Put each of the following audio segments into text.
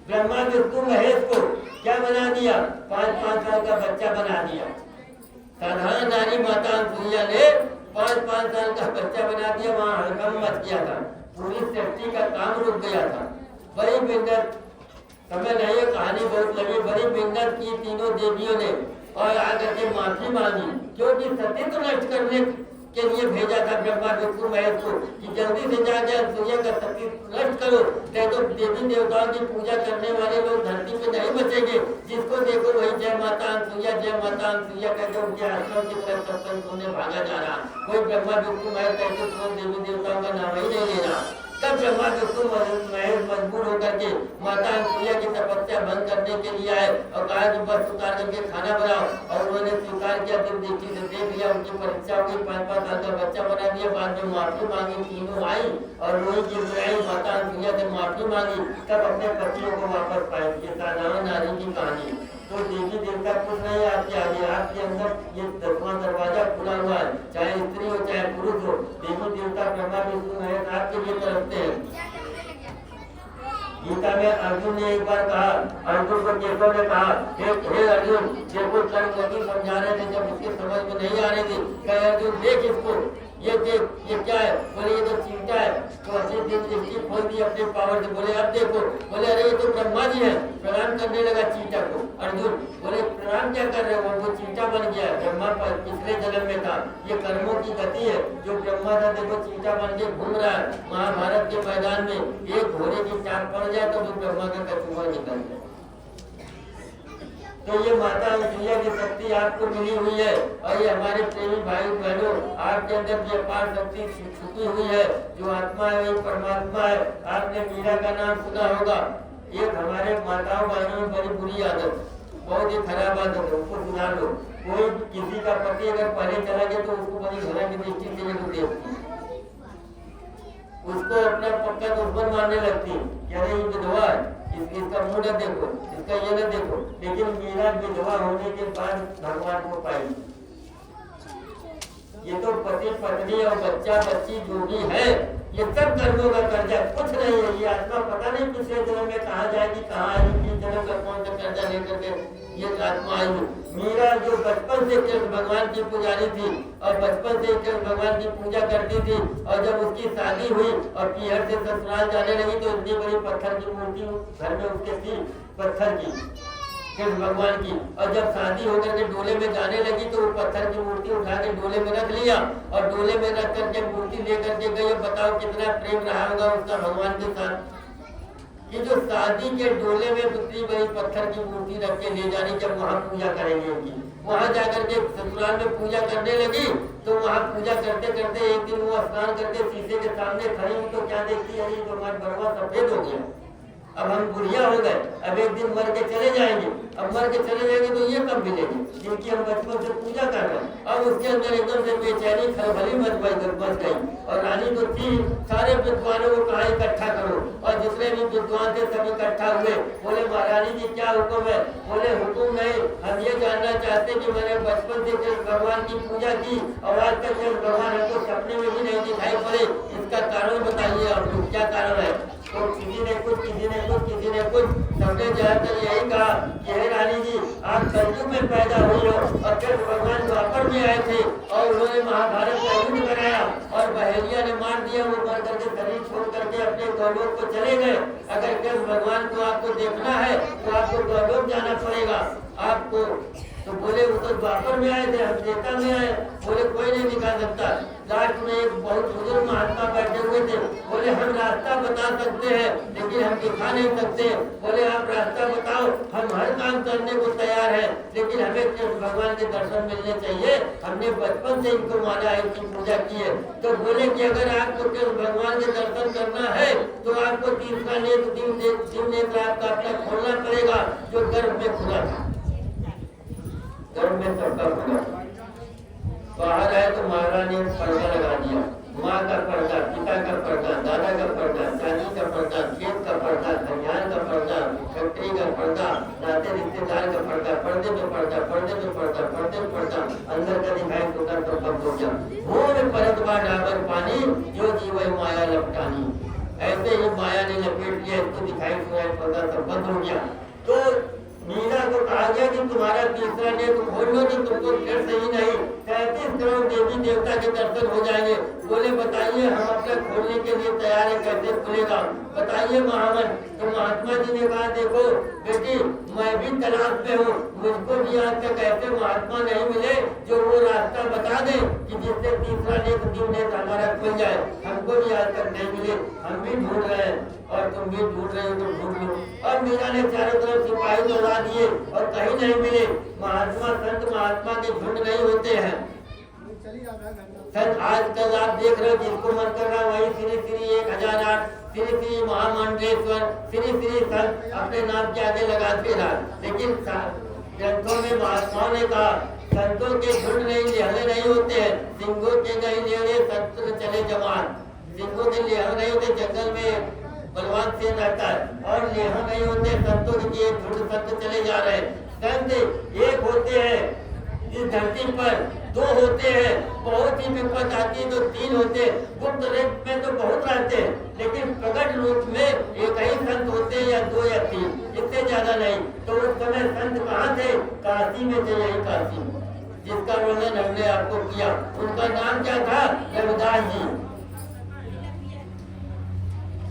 ब्रह्मा विष्णु महेश को क्या बना दिया? 5-5 साल का बच्चा बना दिया। साधारण नारी माता अनसुईया ने 5-5 साल का बच्चा बना दिया। वहां हड़कंप मच गया था, पूरी सृष्टि का काम रुक गया था। बड़ी मिन्नत, समय नहीं, कहानी बहुत लगी, बड़ी मिन्नत की तीनों देवियों ने और आकर के माफी मांगी, क्योंकि सतीत्व नष्ट करने के लिए भेजा था ब्रह्मा विष्णु महेश को कि जल्दी से जाके सूर्य का सतीत्व नष्ट करो, नहीं तो देवी देवताओं की पूजा करने वाले लोग धरती पे नहीं बचेंगे। जिसको देखो वही जय माता अनसुईया, जय माता अनसुईया कहकर उनके आश्रम की तरफ सत्संग सुनने भागा जा रहा। कोई ब्रह्मा विष्णु महेश कहते तुम देवी देवताओं का नाम ही नहीं ले रहा। तब ब्रह्मा विष्णु महेश मजबूर होकर के माता अनसुईया की तपस्या बंद करने के लिए आए और कहा कि बस उतार करके खाना बनाओ, और उन्होंने स्वीकार किया। दिन दृष्टि से देख लिया, उनकी परीक्षा हुई, 5-5 साल का बच्चा बना दिया। बाद में माफी मांगी, तीनों आई और रोई गिड़गिड़ाई, माता अनसुईया से माफी मांगी, तब अपने पतियों को वापस पाए। ये साधारण नारी की कहानी। तो देवी देवता कुछ नहीं, आपके आगे आपके अंदर ये 10वां दरवाजा खुला हुआ है, चाहे स्त्री हो चाहे पुरुष हो। देवी देवता ब्रह्मा विष्णु महेश आपके लिए तरफते हैं। गीता में अर्जुन ने एक बार कहा, अर्जुन को केशव ने कहा, हे अर्जुन, देखो कर्म योगी समझा रहे थे, जब उसके समझ में नहीं आ रही थी, कहे अर्जुन देख इसको, ये देख, ये क्या है? बोले ये तो चींटा है। तो अच्छे दिन दृष्टि खोल दी अपने पावर से, बोले अब देखो, बोले अरे ये तो ब्रह्मा जी है। प्रणाम करने लगा चींटा को। अर्जुन बोले प्रणाम क्या कर रहे हो? वो चींटा बन गया है, ब्रह्मा पर पिछले जन्म में था। ये कर्मों की गति है, जो ब्रह्मा था देखो चींटा बन के घूम रहा है। महाभारत के मैदान में एक घोड़े की चाक पड़ जाए तो ब्रह्मा का कचूमर निकल जाए। तो ये माता अनसुईया की शक्ति आपको मिली हुई है, और ये हमारे प्रेमी भाई बहनों, आपके अंदर ये अपार शक्ति छुपी हुई है। जो आत्मा है वही परमात्मा है। आपने मीरा का नाम सुना होगा। एक हमारे माताओं बहनों में बड़ी बुरी आदत, बहुत ही खराब आदत है, उसको सुधार लो। कोई किसी का पति अगर पहले चला गया तो उसको बड़ी घृणा की दृष्टि से देखती, उसको अपना पक्का दुश्मन मानने लगती है। क्या ये विधवा है, इसका मुंह न देखो, इसका ये न देखो। लेकिन मीरा विधवा होने के बाद भगवान को पाई। ये तो पति पत्नी और बच्चा बच्ची जो भी है, ये सब कर्मों का कर्जा, कुछ नहीं है। ये आत्मा पता नहीं पिछले जन्म में कहाँ जाएगी, कहाँ आएगी, किस जन्म का कौन सा कर्जा लेकर के ये आत्मा आई। मीरा जो बचपन से कृष्ण भगवान की पुजारी थी और बचपन से कृष्ण भगवान की पूजा करती थी, और जब उसकी शादी हुई और पीहर से ससुराल जाने लगी तो इतनी बड़ी पत्थर की मूर्ति घर में उसके थी, पत्थर की, कृष्ण भगवान की। और जब शादी होकर के डोले में जाने लगी तो वो पत्थर की मूर्ति उठा के डोले में रख लिया, और डोले में रख करके मूर्ति लेकर के गई। बताओ कितना प्रेम रहा होगा उसका भगवान के साथ। ये जो शादी के डोले में दूसरी बड़ी पत्थर की मूर्ति रख के ले जानी, जब वहाँ पूजा करेंगे उनकी, वहाँ जाकर के ससुराल में पूजा करने लगी। तो वहाँ पूजा करते करते एक दिन वो स्नान करके शीशे के सामने खड़ी हुई तो क्या देखती है, तो हमारा बरवा सफेद हो गया, अब हम बुढ़िया हो गए, अब एक दिन मर के चले जाएंगे। अब मर के चले जाएंगे तो ये कब मिलेगी जिनकी हम बचपन से पूजा कर रहे हैं। अब उसके अंदर एकदम से बेचैनी खलबली मच गई। और रानी तो थी, सारे विद्वानों को कहा इकट्ठा करो, और जितने भी विद्वान थे सब इकट्ठा हुए। बोले महारानी जी क्या हुक्म है? बोले हुक्म नहीं, हम ये जानना चाहते कि मैंने बचपन से कृष्ण भगवान की पूजा की और आज तक कृष्ण भगवान हमको सपने में भी नहीं दिखाई पड़े, इसका कारण बताइए आप लोग, क्या कारण है? तो किसी ने कुछ, किसी ने कुछ, किसी ने कुछ, सबने ज्यादातर यही कहा कि हे रानी जी आप कलयुग में पैदा हुई हो और कृष्ण भगवान द्वापर में आए थे और उन्होंने महाभारत का युद्ध कराया और बहेलिया ने मार दिया। वो मर करके शरीर छोड़ करके अपने गौलोक को चले गए। अगर कृष्ण भगवान को आपको देखना है तो आपको गौलोक जाना पड़ेगा आपको। तो बोले वो तो द्वापर में आए थे, हम त्रेता में आए। बोले कोई नहीं दिखा सकता। लास्ट में एक बहुत बुजुर्ग महात्मा बैठे हुए थे, बोले हम रास्ता बता सकते हैं लेकिन हम दिखा नहीं सकते। बोले आप रास्ता बताओ, हम हर काम करने को तैयार हैं, लेकिन हमें कृष्ण भगवान के दर्शन मिलने चाहिए। हमने बचपन से इनको माना है, इनकी पूजा की है। तो बोले कि अगर आपको कृष्ण भगवान के दर्शन करना है तो आपको तीसरा नेत्र, तीन नेत्र आपका अपना खोलना पड़ेगा, जो गर्भ में खुला था। गर्भ में सबका खुला, बाहर आए तो महारानी ने पर्दा लगा दिया। माँ का पर्दा, पिता का पर्दा, दादा का पर्दा, चाची का पर्दा, खेत का पर्दा, खलिहान का पर्दा, फैक्ट्री का पर्दा, नाते रिश्तेदार का पर्दा, पर्दे पे पर्दा, पर्दे पे पर्दा, पर्दे पे पर्दा, अंदर का दिखाई तो कर तो कब हो गया। भूल परत बा डाबर पानी, जो जीव माया लपटानी। ऐसे ही माया ने लपेट लिया, इसको दिखाई सुनाई पड़ता, सब बंद हो गया। तो मीरा को कहा गया कि तुम्हारा तीसरा नेत्र खोल लो, कि तुमको फिर सही नहीं 33 करोड़ देवी देवता के दर्शन हो जाएंगे। बोले बताइए हम अपने खोलने के लिए तैयार है, कैसे खुलेगा बताइए महामन। तो महात्मा जी ने कहा देखो बेटी मैं भी तलाश में हूँ, मुझको भी आज तक ऐसे महात्मा नहीं मिले जो वो रास्ता बता दे कि जिससे तीसरा नेत्र दिन नेत्र हमारा खुल जाए। हमको भी आज तक नहीं मिले, हम भी ढूंढ रहे हैं और तुम भी ढूंढ रहे हो तो ढूंढ लो। और मीरा ने चारों तरफ सिपाही दौड़ा दिए और कहीं नहीं मिले। महात्मा संत महात्मा के झुंड नहीं होते हैं। संत आजकल आप देख रहे हो जिसको मन कर रहा वही श्री श्री 1008 श्री श्री महामंडलेश्वर श्री श्री संत अपने नाम के आगे लगाते रहा। लेकिन ग्रंथों में महात्माओं ने कहा संतों के झुंड नहीं लेहले नहीं होते हैं, सिंहों के गई लेड़े संत चले जवान। सिंहों के लेह नहीं होते, जंगल में बलवान से रहता है और लेह नहीं होते संतों के झुंड संत चले जा रहे हैं। संत एक होते हैं इस धरती पर, दो होते हैं बहुत ही विपद आती है तो 3 होते हैं। गुप्त रूप में तो बहुत रहते हैं लेकिन प्रकट रूप में एक ही संत होते हैं या 2 या 3, इससे ज्यादा नहीं। तो उस समय संत कहाँ थे? काशी में थे, यही काशी जिसका वर्णन हमने आपको किया। उनका नाम क्या था? रविदास जी।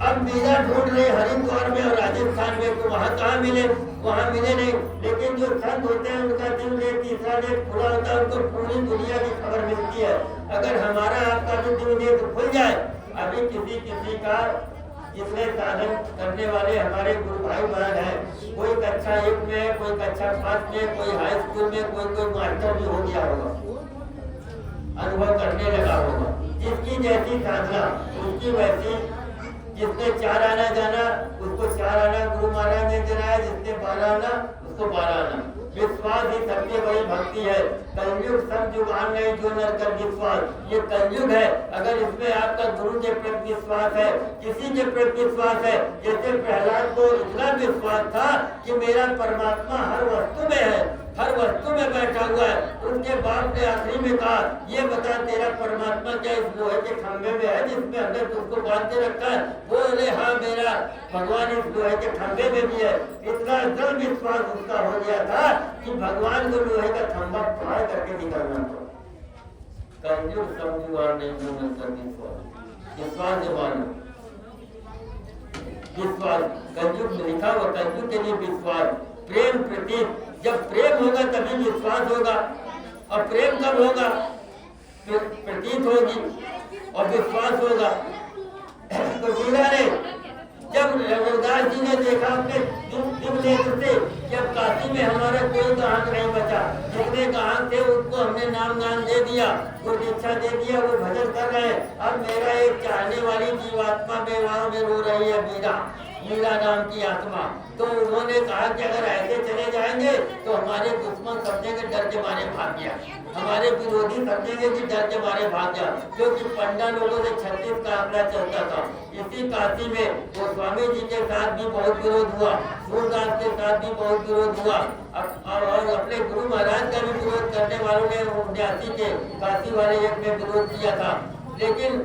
अब मीरा ढूंढ रहे हरिद्वार में और राजस्थान में, तो वहाँ कहाँ मिले? वहाँ मिले नहीं। लेकिन जो संत होते हैं उनका दिल में तीसरा नेत्र खुला होता है, उनको पूरी दुनिया की खबर मिलती है। अगर हमारा आपका भी दिल नेत्र खुल जाए, अभी किसी का जिसमें साधन करने वाले हमारे गुरु भाई बहन हैं, कोई कक्षा 1 में है, कोई कक्षा 5 में, कोई हाई स्कूल में, कोई मास्टर भी हो गया होगा, अनुभव करने लगा होगा। जिसकी जैसी साधना उसकी वैसी, जिसने 4 आना जाना उसको 4 आना गुरु महाराज ने गिराया, जिसने 12 आना उसको 12 आना। विश्वास ही सबसे बड़ी भक्ति है। कलयुग सब जुगान नहीं जो नर कर विश्वास, ये कलयुग है। अगर इसमें आपका गुरु के प्रति विश्वास है, किसी के प्रति विश्वास है, जैसे प्रहलाद को इतना विश्वास था कि मेरा परमात्मा हर वस्तु में है, हर वस्तु में बैठा हुआ है। उनके बाप ने आखिरी में कहा ये बता तेरा परमात्मा क्या इस लोहे के खंभे में है जिसमें हमने तुमको बांध के रखा है? बोले हाँ मेरा भगवान इस लोहे के खंभे में भी है। इतना दृढ़ विश्वास उसका हो गया था कि भगवान को लोहे का खंभा फाड़ करके निकलना था। कलयुग समझुआर नहीं विश्वास जमाना विश्वास कलयुग में लिखा हुआ, कलयुग के लिए विश्वास प्रेम प्रतीक। जब प्रेम होगा तभी विश्वास होगा, और प्रेम कब होगा? प्रतीत होगी और विश्वास होगा। तो मीरा ने जब रविदास जी ने देखा अपने दिल से जब काशी में हमारा कोई गहान नहीं बचा, जितने गहान थे उसको हमने नाम दान दे दिया, वो दीक्षा दे दिया, वो भजन कर रहे हैं। अब मेरा एक चाहने वाली जीवात्मा में वहाँ में रो रही है मीरा नाम की आत्मा। तो उन्होंने कहा कि अगर ऐसे चले जाएंगे तो हमारे दुश्मन समझेंगे डर के मारे भाग गया, हमारे विरोधी समझेंगे कि डर के मारे भाग गया। क्योंकि पंडा लोगों से 36 का आंकड़ा चलता था। इसी काशी में गोस्वामी जी के साथ भी बहुत विरोध हुआ, सूरदास के साथ भी बहुत विरोध हुआ, और अपने गुरु महाराज का भी विरोध करने वालों ने 79 के काशी वाले एक में विरोध किया था। लेकिन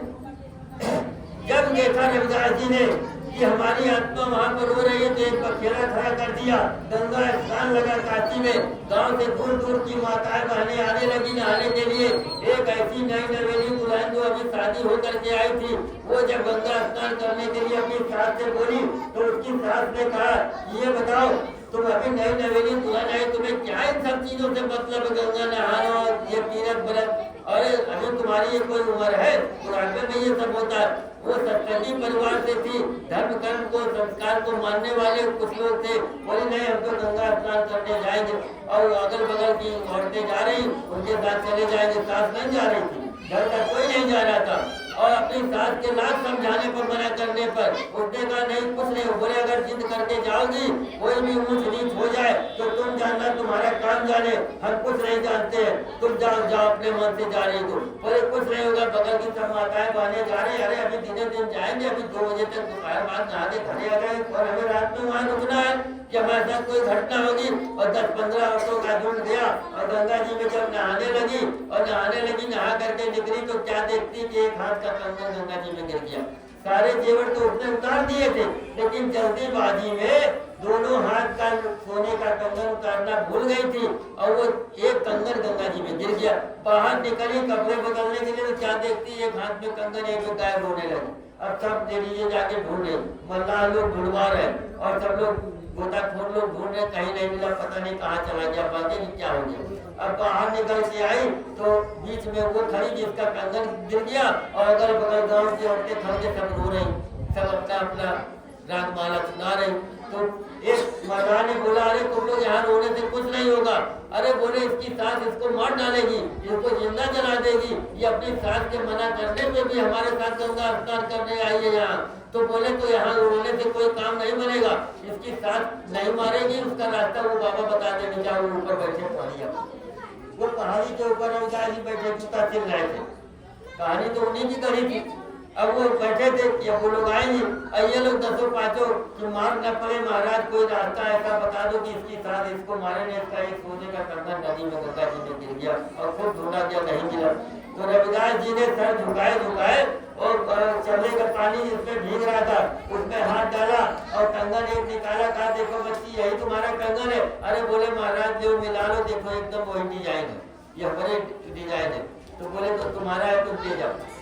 जब देखा रविदास जी ने कि हमारी आत्मा वहाँ पर रो रही है तो एक बखेरा खड़ा कर दिया, गंगा स्नान लगा काशी में। गांव से दूर दूर की माताएं बहनें आने लगी नहाने के लिए। एक ऐसी नई नवेली दुल्हन जो अभी शादी होकर के आई थी, वो जब गंगा स्नान करने के लिए अपनी सास से बोली तो उसकी सास ने कहा ये बताओ तुम अभी नई नवेली दुल्हन आई, तुम्हें क्या इन सब चीजों से मतलब? गंगा नहाना और ये तीरथ व्रत, अरे अभी तुम्हारी कोई उम्र है? बुढ़ापे में ये सब होता है। वो सत्संगी परिवार से थी, धर्म कर्म को संस्कार को मानने वाले कुछ लोग थे। बोले नहीं हम तो गंगा स्नान करने जाएंगे, और अगल बगल की औरतें जा रही उनके साथ चले जाएंगे। सास नहीं जा रही थी, घर का कोई नहीं जा रहा था, और अपनी सास के लाख समझाने पर मना करने पर उसने कहा नहीं कुछ नहीं। बोले अगर जिद करके जाओगी कोई भी ऊंच नीच हो जाए तो तुम जानना, तुम्हारा काम जाने, हम कुछ नहीं जानते हैं, तुम जाओ अपने मन से जा रही हो। बोले कुछ नहीं होगा, बगल की सब माताएं बहने जा रहे, अरे अभी दिने दिन जाएंगे, अभी 2 बजे तक दोपहर बाद नहा के घरे आ गए और हमें रात में वहाँ रुकना है कि हमारे साथ कोई घटना होगी। और 10-15 औरतों का झुंड गया और गंगा जी में जब नहाने लगी, नहा करके निकली तो क्या देखती कि एक हाथ का कंगन गंगा जी में गिर गया। सारे जेवर तो उसने उतार दिए थे, लेकिन जल्दीबाजी में दोनों हाथ का सोने का कंगन उतारना भूल गई थी और वो एक कंगन गंगा जी में गिर गया। बाहर निकली कपड़े बदलने के लिए तो क्या देखती, एक हाथ में कंगन एक में गायब होने लगी। अब सब ले लीजिए जाके ढूंढ रहे, मल्लाह लोग ढूंढवा रहे और सब लोग गोताखोर लोग ढूंढ रहे, कहीं नहीं मिला, पता नहीं कहाँ चला गया, बाकी क्या हो गया। अब बाहर निकल के आई तो बीच में वो खड़ी जिसका कंगन गिर गया और अगल बगल गांव की औरतें खड़ के सब रो रही, सब अपना अपना रागमाला सुना रही। तो एक मर्दा ने बोला, अरे तुम लोग यहाँ रोने से कुछ नहीं होगा। अरे बोले, इसकी सास इसको मार डालेगी, इसको जिंदा जला देगी, ये अपनी सास के मना करने में भी हमारे साथ गंगा स्नान करने आई है यहाँ। तो बोले तो यहाँ रोने से कोई काम नहीं बनेगा, इसकी सास नहीं मारेगी, उसका रास्ता वो बाबा बता देंगे। क्या वो ऊपर बैठे पहाड़िया, वो पहाड़ी के ऊपर रविदास जी बैठे जूता सिल रहे थे, कहानी तो उन्हीं की कही थी। अब वो बैठे थे कि वो लोग आएंगे, ये लोग 10-5 कि मार न पड़े महाराज, कोई रास्ता ऐसा बता दो कि इसकी साथ इसको मारे ने, इसका एक सोने का कंगन नदी में गंगा जी में गिर गया और खुद ढूंढा गया, नहीं मिला। तो रविदास जी ने सर झुकाए और चले का पानी जिसमें भीग रहा था उसमें हाथ डाला और कंगन एक निकाला, कहा देखो बच्ची यही तुम्हारा कंगन है। अरे बोले महाराज जो मिला लो, देखो एकदम वही डिजाइन है, ये हमारे डिजाइन है। तो बोले तो तुम्हारा है, तुम ले जाओ।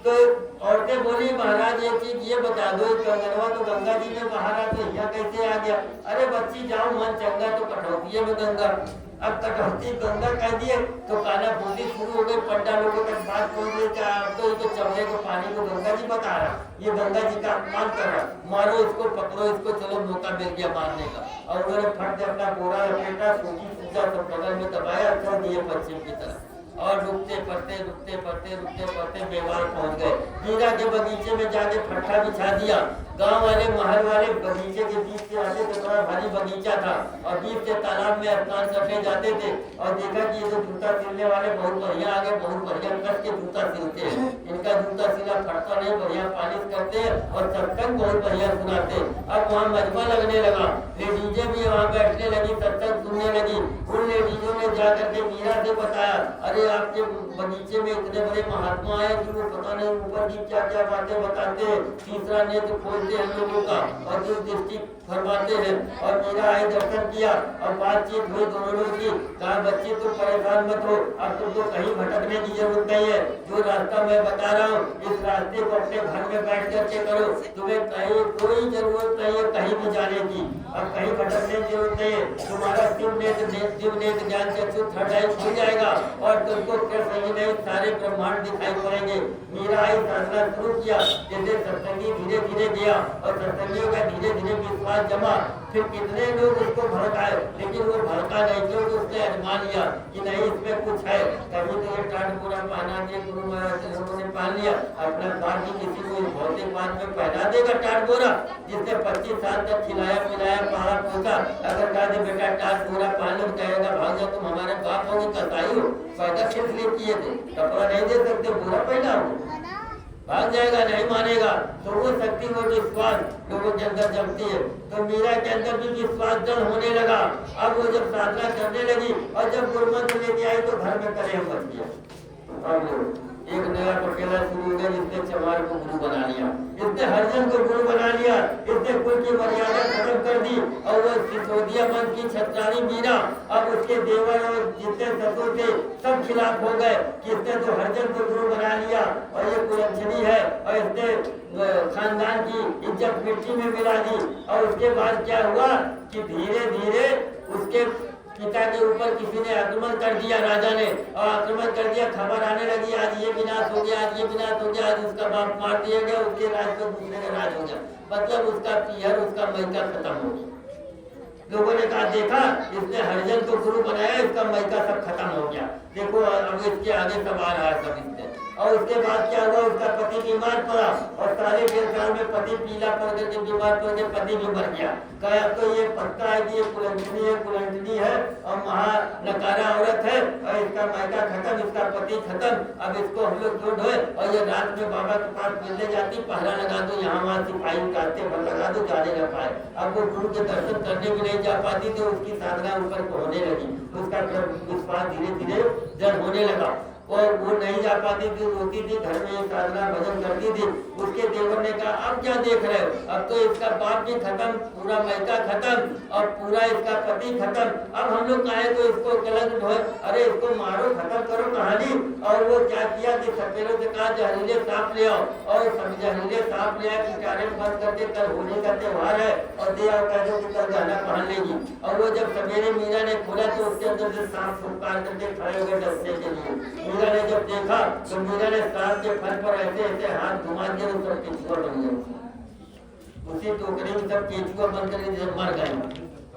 तो औरतें बोली, महाराज एक चीज ये बता दो, कंगनवा तो गंगा जी में बाहर आ, तो यहाँ कैसे आ गया। अरे बच्ची जाओ, मन चंगा तो कटौती में गंगा। अब कटौती गंगा कह दिए तो काना फूसी शुरू हो गई, पंडा लोगों तक बात पहुंच गई, क्या अब तो ये चमड़े के पानी को गंगा जी बता रहा, ये गंगा जी का अपमान कर रहा, मारो इसको, पकड़ो इसको, चलो मौका मिल गया मारने का। और उन्होंने फट से अपना बोरा लपेटा, सूखी सूखा सब बगल में दबाया, छोड़ दिए पश्चिम की तरफ और रुकते पड़ते बेवार पहुंच गए। हीरा के बगीचे में जाके फट्टा बिछा दिया। गांव वाले महल वाले बगीचे के बीच से आते थे, बड़ा भारी बगीचा था और बीच से तालाब में स्नान करने जाते थे और देखा कि ये जो जूता सिलने वाले बहुत बढ़िया आगे, बहुत बढ़िया कस के जूता सिलते हैं, इनका जूता सिला फटता नहीं, बढ़िया पालिश करते हैं और सत्संग बहुत बढ़िया सुनाते हैं। अब वहाँ मजमा लगने लगा, लेडीजें भी वहाँ बैठने लगी, सत्संग सुनने लगी। उन लेडीजों ने जाकर के मीरा से बताया, अरे आपके बगीचे में इतने बड़े महात्मा आए कि वो पता नहीं ऊपर की क्या क्या बातें बताते हैं, तीसरा नेत्र खोलते हैं लोगों का और जो दृष्टि फरमाते हैं। और मीरा आई, दर्शन किया और बातचीत हुई दोनों लोगों की। कहा बच्ची तुम परेशान मत हो, अब तुमको कहीं भटकने की जरूरत नहीं है, जो रास्ता मैं बता रहा हूँ इस रास्ते को अपने घर में बैठ करके करो, तुम्हें कहीं कोई जरूरत नहीं है कहीं भी जाने की, अब कहीं भटकने की जरूरत नहीं है। तुम्हारा दिव्य नेत्र ज्ञान चक्षु खुल जाएगा और तुमको सही नहीं सारे ब्रह्मांड दिखाई पड़ेंगे। मीरा आई, साधना शुरू किया, जैसे सत्संगी धीरे धीरे गया और सत्संगियों का धीरे धीरे विश्वास जमा। फिर कितने लोग उसको भड़काए, लेकिन वो भड़का नहीं, क्योंकि उसने अजमा लिया कि नहीं इसमें कुछ है। कभी तो ये टाट पूरा पहना दिया, गुरु महाराज लोगों ने पहन लिया, अपना बात ही किसी को भौतिक बात में पहना देगा टाट बोरा, जिसने 25 साल तक खिलाया पिलाया पढ़ा पोसा, अगर कहा दे बेटा टाट बोरा पहन लो, कहेगा भाग जाओ तुम हमारे बाप हो, कसाई हो, पैदा किस लिए किए थे, कपड़ा नहीं दे सकते, बुरा पहना हो, भाग जाएगा, नहीं मानेगा। तो वो शक्ति वो विश्वास लोगों के अंदर जमती है। तो मीरा के अंदर भी विश्वास जड़ होने लगा। अब वो जब साधना करने लगी और जब गुरुमंत्र लेके आई तो घर में कलेह मच गया। अब एक नया पकेला शुरू हो गया, जिसने चमार को गुरु बना लिया, इसने हरिजन को गुरु बना लिया, इसने कुल की मर्यादा खत्म कर दी और वो सिसोदिया वंश की छत्रानी मीरा अब उसके देवर और जितने ससुर थे सब खिलाफ हो गए कि इसने तो हरिजन को गुरु बना लिया और ये कुलच्छनी है और इसने खानदान की इज्जत मिट्टी में मिला दी। और उसके बाद क्या हुआ कि धीरे धीरे उसके पिता के ऊपर किसी ने आक्रमण कर दिया, राजा ने, और आक्रमण कर दिया, खबर आने लगी आज ये विनाश हो गया, आज ये विनाश हो गया, आज उसका बाप मार दिया गया, उसके राज पर दूसरे का राज हो गया, मतलब उसका पीहर उसका मैका खत्म हो गया। लोगों ने कहा देखा इसने हरिजन को गुरु बनाया, इसका मैका सब खत्म हो गया, देखो अब इसके आगे सब आ रहा है सब इससे। और उसके बाद क्या हुआ, उसका पति बीमार पड़ा और सारे साल में पति पीला पड़ करके बीमार पड़ गया, पति भी मर गया। कहा तो ये पक्का है कि ये कुलंटनी है और महा नकारा औरत है और इसका मायका खत्म, इसका पति खत्म, अब इसको हम लोग छोड़ दो। और ये रात में बाबा के पास मिलने जाती, पहरा लगा दो, यहाँ वहाँ सिपाही उतारते पर लगा दो, जाने न पाए। अब वो गुरु के दर्शन करने भी नहीं जा पाती तो उसकी साधना ऊपर को होने लगी, उसका विश्वास धीरे धीरे जड़ होने लगा। और वो नहीं जा पाती थी, रोती थी, घर में साधना भजन करती थी। उसके देवर ने कहा अब क्या देख रहे हो, अब तो इसका बाप भी खत्म, पूरा मैका खत्म और पूरा इसका पति खत्म, अब हम लोग काहे को इसको कलंक ढोए, अरे इसको मारो, खत्म करो कहानी। और वो क्या किया कि सपेरों से कहा जहरीले सांप ले आओ, और सब जहरीले सांप ले आए, पिटारे बंद करके कल होली का त्योहार है और दे आओ, कह दो कि कल गहना पहन लेगी। और वो जब सवेरे मीरा ने खोला तो उसके अंदर से सांप फुटकार करके खड़े हो गए डसने के लिए। मीरा ने जब देखा तो मीरा ने सांप के फर पर ऐसे ऐसे हाथ घुमा दिया, तो सब केचुआ बन गए। उसी टोकरी में सब केचुआ बन कर मर गए,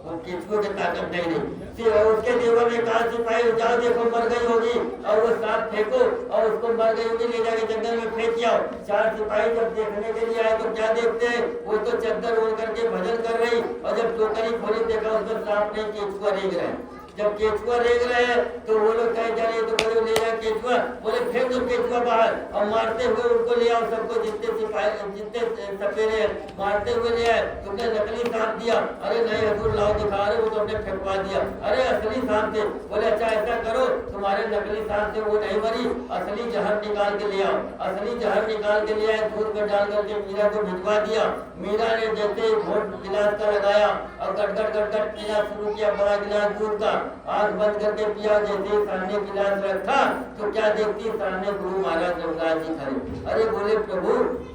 वो केचुए की ताकत नहीं रही। फिर उसके देवर ने कहा सिपाही जाओ देखो मर गई होगी, और वो सांप फेंको और उसको मर गई होगी ले जाके जंगल में फेंक आओ। 4 सिपाही जब देखने के लिए आए तो क्या देखते हैं, वो तो चद्दर ओढ़ करके भजन कर रही, और जब टोकरी खोली देखा उसमें सांप नहीं केचुआ रेंग रहे। जब केचुआ रेंग रहे हैं तो वो लोग कहे जा रहे तो बोले ले जाए केचुआ, बोले फेंक दो केचुआ बाहर, और मारते हुए उनको ले आओ सबको, जितने सिपाही जितने सपेरे मारते हुए ले आए। तुमने नकली सांप दिया, अरे नहीं हजूर लाओ दिखा, अरे वो तो हमने फेंकवा दिया, अरे असली सांप थे। बोले अच्छा ऐसा करो, तुम्हारे नकली सांप से वो नहीं मरी, असली जहर निकाल के ले आओ। असली जहर निकाल के ले आए, दूध में डाल करके मीरा को भिजवा दिया। मीरा ने जैसे घोट गिलास का लगाया और गटगट गटगट पीना शुरू किया, बड़ा गिलास दूध का, आंख बंद करके पिया। जैसे सामने गिलास रखा तो क्या देखती, सामने गुरु महाराज रघुराज जी खड़े। अरे बोले प्रभु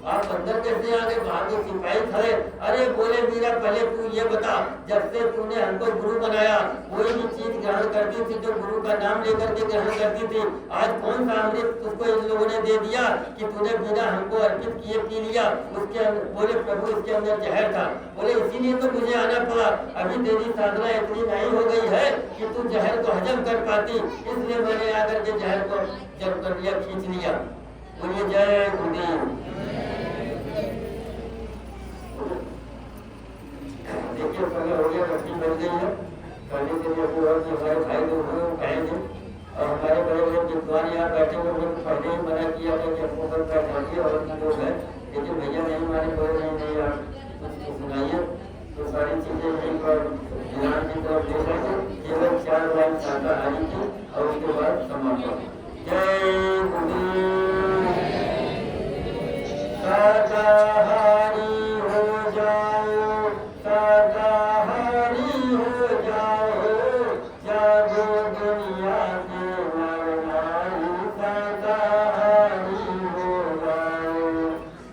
आप अंदर कैसे आ गए, बाहर तो सिपाही खड़े। अरे बोले मीरा पहले तू ये बता, जब से तूने हमको गुरु बनाया कोई भी चीज ग्रहण करती थी तो गुरु का नाम लेकर के ग्रहण करती थी, आज कौन सा अमृत तुझको इन लोगों ने दे दिया कि तूने बिना हमको अर्पित किए पी लिया। उसके बोले प्रभु इसके अंदर जहर था। बोले इसीलिए तो मुझे आना पड़ा, अभी तेरी साधना इतनी नहीं हो गई है कि तू जहर को हजम कर पाती, इसलिए मैंने आकर के जहर को जब कर लिया, खींच लिया। बोलिए जय गुरुदेव। देखिए समय हो गया, रस्सी बन गई है, करने के लिए हमारे भाई लोग कहेंगे, और हमारे बड़े बड़े विद्वान यहाँ बैठे हुए लोग पहले ही मना किया था कि हमको कल बैठाइए, और लोग है लेकिन भैया नहीं माने, बोले नहीं आप कुछ सुनाइए, तो सारी चीजें यहीं पर ध्यान की तरफ दे रहे, केवल 4 लाइन शाकाहारी की और उसके बाद समापन। जय गुरुदेव। शाकाहारी हो जाओ, शाकाहारी हो जाओ, जागो दुनिया के नर नारी, शाकाहारी हो जाओ,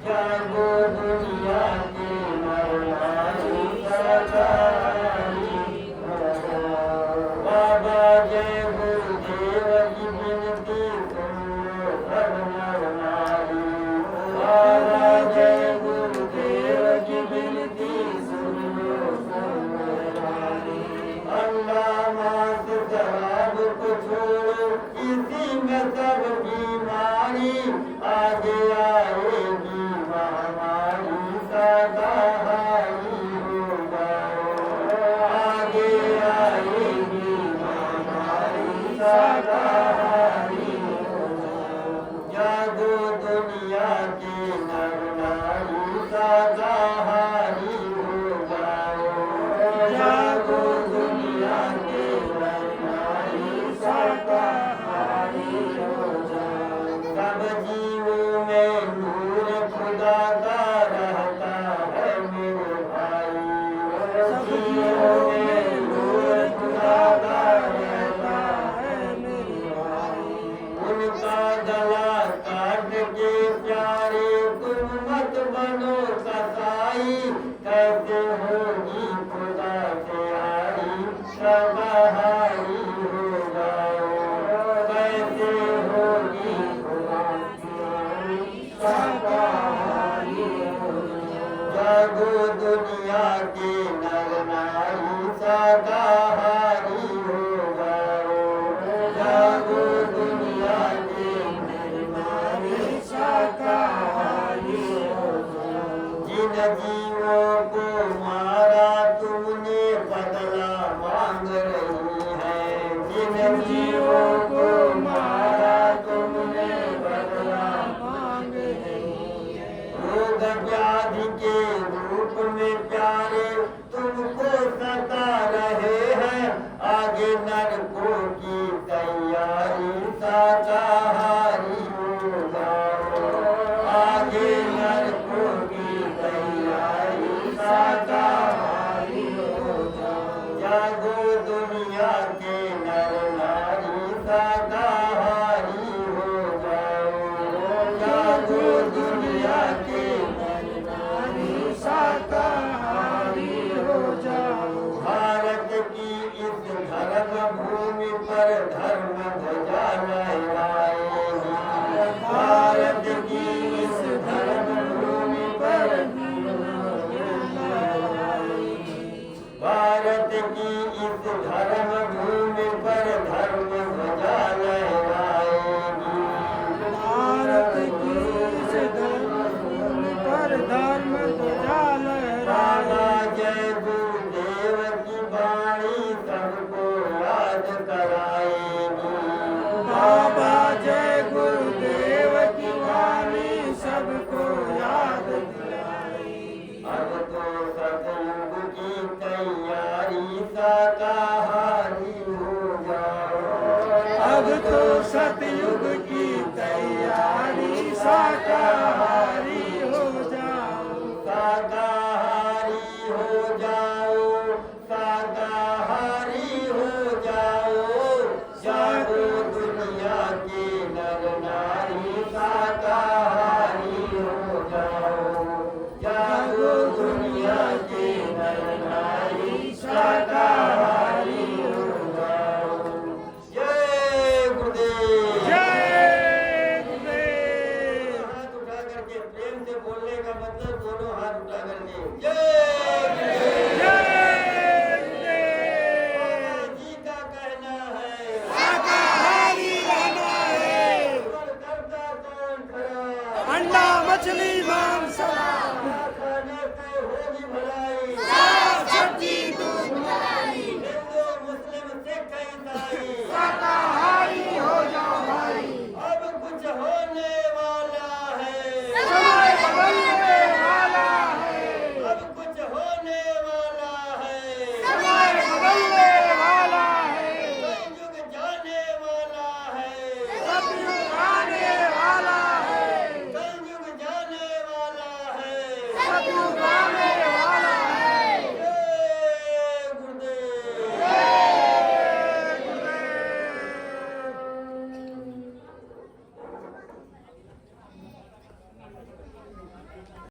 जागो दुनिया के नर नारी, शाकाहारी हो जाओ। बाबा जय गुरुदेव की विनती सुनो सब नर नारी, बाबा जय गुरुदेव की विनती सुनो सब नर नारी। अल्लाह मात शराब को छोड़ो, इसी में सब बीमारी, आगे आएगी महामारी, शाकाहारी हो जाओ, आगे आएगी महामारी, शाकाहारी हो जाओ, जागो दुनिया के नर नारी, शाकाहारी हो जाओ, जागो दुनिया के नर नारी, शाकाहारी हो जाओ। सब जीवों में नूर खुदा का रहता है मेरे भाई, सब जीवों में नूर खुदा का रहता है मेरे भाई। उनका गला काट के प्यारे तुम मत बनो कसाई, कैसे होगी खुदा से आई, शाकाहारी हो जाओ, कैसे होगी खुदा से आई, शाकाहारी हो जाओ। जागो दुनिया के नर नारी, शाकाहारी हो जाओ, जागो दुनिया के नर नारी, शाकाहारी हो जाओ। जिन जीवों को मारा तुमने बदला मांग रही है, जिन जीवों को मारा तुमने बदला मांग रही है। रोग व्याधि के रूप में प्यारे तुमको सता रहे ऊपर धर्म